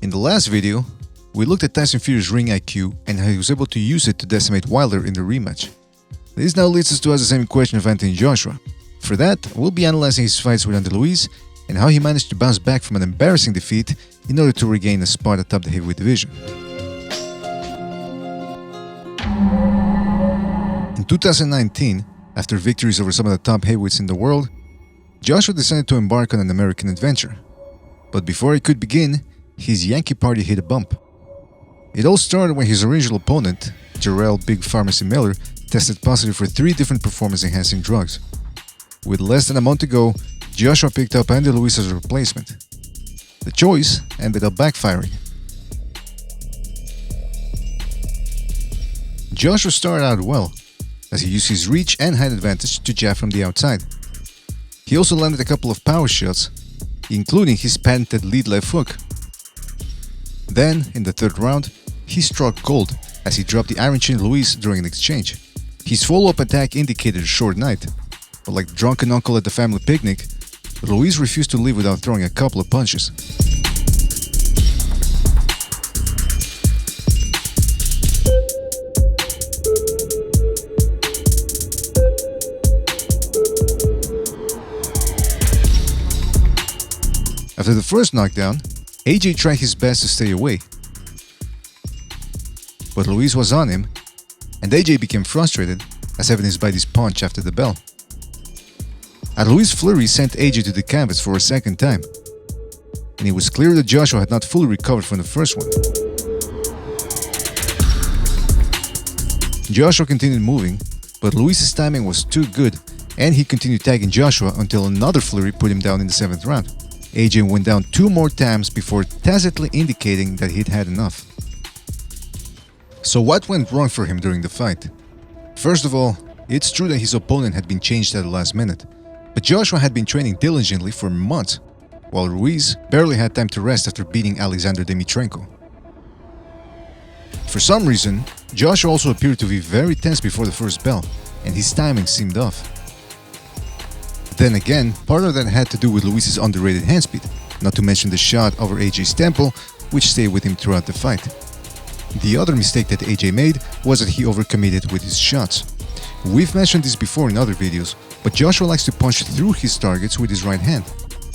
In the last video, we looked at Tyson Furie's ring IQ and how he was able to use it to decimate Wilder in the rematch. This now leads us to ask the same question of Anthony Joshua. For that, we'll be analyzing his fights with Andy Ruiz and how he managed to bounce back from an embarrassing defeat in order to regain a spot atop the heavyweight division. In 2019, after victories over some of the top heavyweights in the world, Joshua decided to embark on an American adventure. But before he could begin, his Yankee party hit a bump. It all started when his original opponent, Jarrell Big Pharmacy Miller, tested positive for 3 different performance-enhancing drugs. With less than a month to go, Joshua picked up Andy Ruiz as a replacement. The choice ended up backfiring. Joshua started out well, as he used his reach and height advantage to jab from the outside. He also landed a couple of power shots, including his patented lead left hook. Then, in the 3rd round, he struck gold as he dropped the Iron Chin Ruiz during an exchange. His follow-up attack indicated a short night, but like the drunken uncle at the family picnic, Ruiz refused to leave without throwing a couple of punches. After the first knockdown, AJ tried his best to stay away. But Ruiz was on him, and AJ became frustrated, as evidenced by this punch after the bell. A Ruiz flurry sent AJ to the canvas for a second time, and it was clear that Joshua had not fully recovered from the first one. Joshua continued moving, but Ruiz's timing was too good, and he continued tagging Joshua until another flurry put him down in the 7th round. AJ went down 2 more times before tacitly indicating that he'd had enough. So what went wrong for him during the fight? First of all, it's true that his opponent had been changed at the last minute, but Joshua had been training diligently for months, while Ruiz barely had time to rest after beating Alexander Dimitrenko. For some reason, Joshua also appeared to be very tense before the first bell, and his timing seemed off. Then again, part of that had to do with Ruiz's underrated hand speed, not to mention the shot over AJ's temple, which stayed with him throughout the fight. The other mistake that AJ made was that he overcommitted with his shots. We've mentioned this before in other videos, but Joshua likes to punch through his targets with his right hand.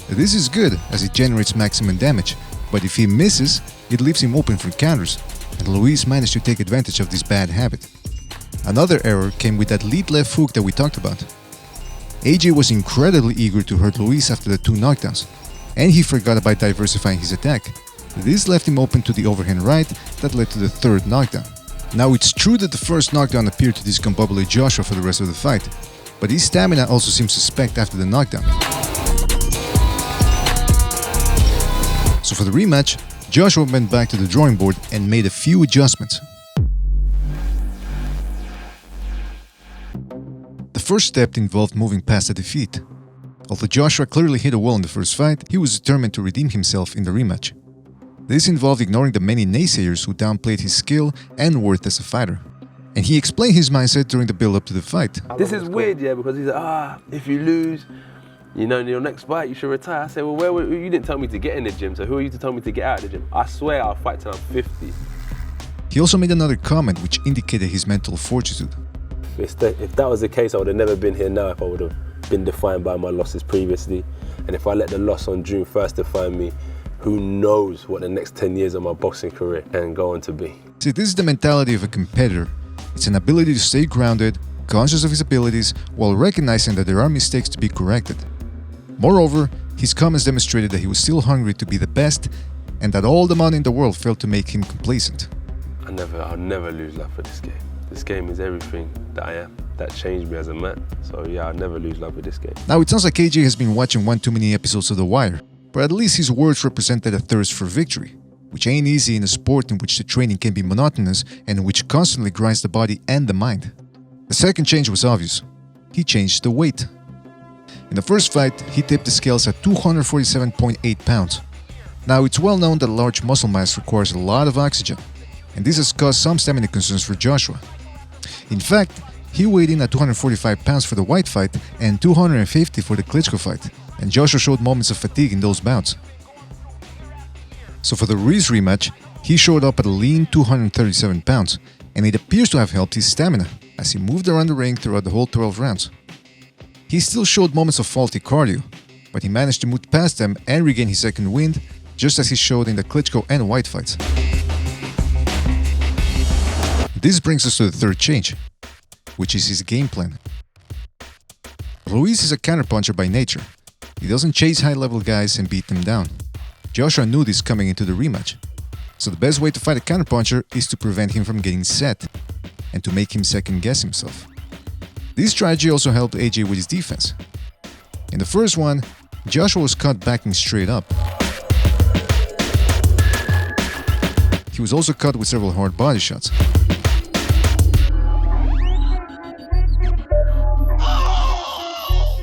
This is good as it generates maximum damage, but if he misses, it leaves him open for counters, and Ruiz managed to take advantage of this bad habit. Another error came with that lead left hook that we talked about. AJ was incredibly eager to hurt Ruiz after the 2 knockdowns, and he forgot about diversifying his attack. This left him open to the overhand right that led to the 3rd knockdown. Now it's true that the first knockdown appeared to discombobulate Joshua for the rest of the fight, but his stamina also seemed suspect after the knockdown. So for the rematch, Joshua went back to the drawing board and made a few adjustments. The first step involved moving past the defeat. Although Joshua clearly hit a wall in the first fight, he was determined to redeem himself in the rematch. This involved ignoring the many naysayers who downplayed his skill and worth as a fighter. And he explained his mindset during the build-up to the fight. This is weird, yeah, because he's like, if you lose, you know, in your next fight, you should retire. I said, well, you didn't tell me to get in the gym, so who are you to tell me to get out of the gym? I swear I'll fight till I'm 50. He also made another comment which indicated his mental fortitude. If that was the case, I would have never been here now if I would have been defined by my losses previously. And if I let the loss on June 1st define me, who knows what the next 10 years of my boxing career can go on to be. See, this is the mentality of a competitor. It's an ability to stay grounded, conscious of his abilities, while recognizing that there are mistakes to be corrected. Moreover, his comments demonstrated that he was still hungry to be the best, and that all the money in the world failed to make him complacent. I'll never lose love for this game. This game is everything that I am. That changed me as a man. So yeah, I'll never lose love with this game. Now it sounds like AJ has been watching one too many episodes of The Wire, but at least his words represented a thirst for victory, which ain't easy in a sport in which the training can be monotonous and which constantly grinds the body and the mind. The second change was obvious. He changed the weight. In the first fight, he tipped the scales at 247.8 pounds. Now it's well known that large muscle mass requires a lot of oxygen, and this has caused some stamina concerns for Joshua. In fact, he weighed in at 245 pounds for the White fight and 250 for the Klitschko fight, and Joshua showed moments of fatigue in those bouts. So for the Ruiz rematch, he showed up at a lean 237 pounds, and it appears to have helped his stamina as he moved around the ring throughout the whole 12 rounds. He still showed moments of faulty cardio, but he managed to move past them and regain his second wind, just as he showed in the Klitschko and White fights. This brings us to the third change, which is his game plan. Ruiz is a counterpuncher by nature. He doesn't chase high-level guys and beat them down. Joshua knew this coming into the rematch, so the best way to fight a counterpuncher is to prevent him from getting set and to make him second-guess himself. This strategy also helped AJ with his defense. In the first one, Joshua was caught backing straight up. He was also caught with several hard body shots.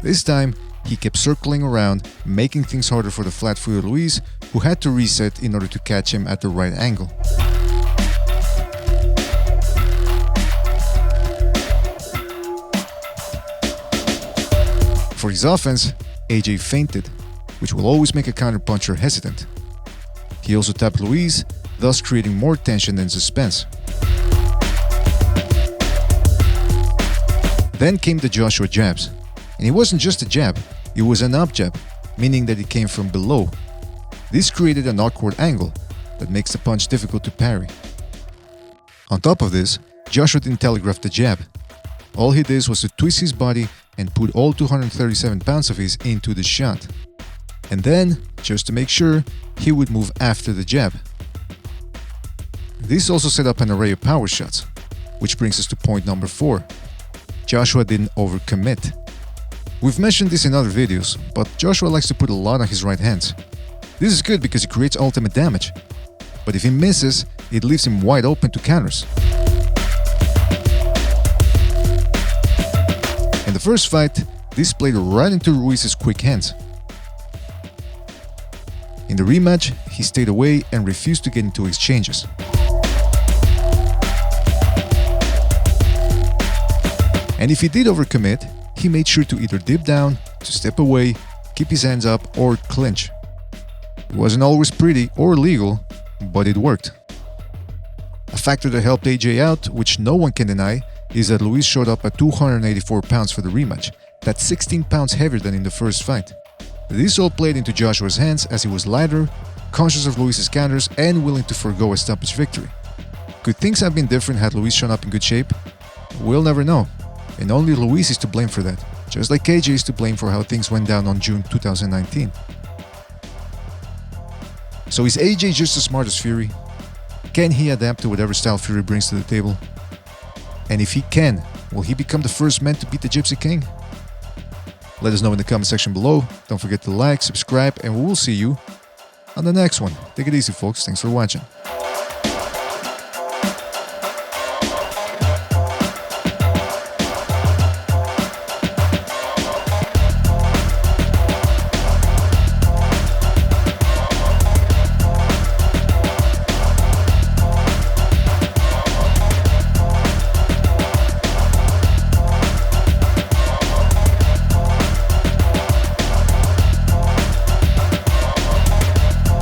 This time, he kept circling around, making things harder for the flat-footed Ruiz, who had to reset in order to catch him at the right angle. For his offense, AJ feinted, which will always make a counterpuncher hesitant. He also tapped Ruiz, thus creating more tension and suspense. Then came the Joshua jabs. And it wasn't just a jab, it was an up jab, meaning that it came from below. This created an awkward angle that makes the punch difficult to parry. On top of this, Joshua didn't telegraph the jab. All he did was to twist his body and put all 237 pounds of his into the shot. And then, just to make sure, he would move after the jab. This also set up an array of power shots, which brings us to point number 4. Joshua didn't overcommit. We've mentioned this in other videos, but Joshua likes to put a lot on his right hands. This is good because it creates ultimate damage, but if he misses, it leaves him wide open to counters. In the first fight, this played right into Ruiz's quick hands. In the rematch, he stayed away and refused to get into exchanges. And if he did overcommit, he made sure to either dip down, to step away, keep his hands up, or clinch. It wasn't always pretty or legal, but it worked. A factor that helped AJ out, which no one can deny, is that Ruiz showed up at 284 pounds for the rematch. That's 16 pounds heavier than in the first fight. This all played into Joshua's hands as he was lighter, conscious of Ruiz's counters, and willing to forego a stoppage victory. Could things have been different had Ruiz shown up in good shape? We'll never know. And only Ruiz is to blame for that, just like AJ is to blame for how things went down on June 2019. So is AJ just as smart as Fury? Can he adapt to whatever style Fury brings to the table? And if he can, will he become the first man to beat the Gypsy King? Let us know in the comment section below. Don't forget to like, subscribe, and we will see you on the next one. Take it easy, folks. Thanks for watching.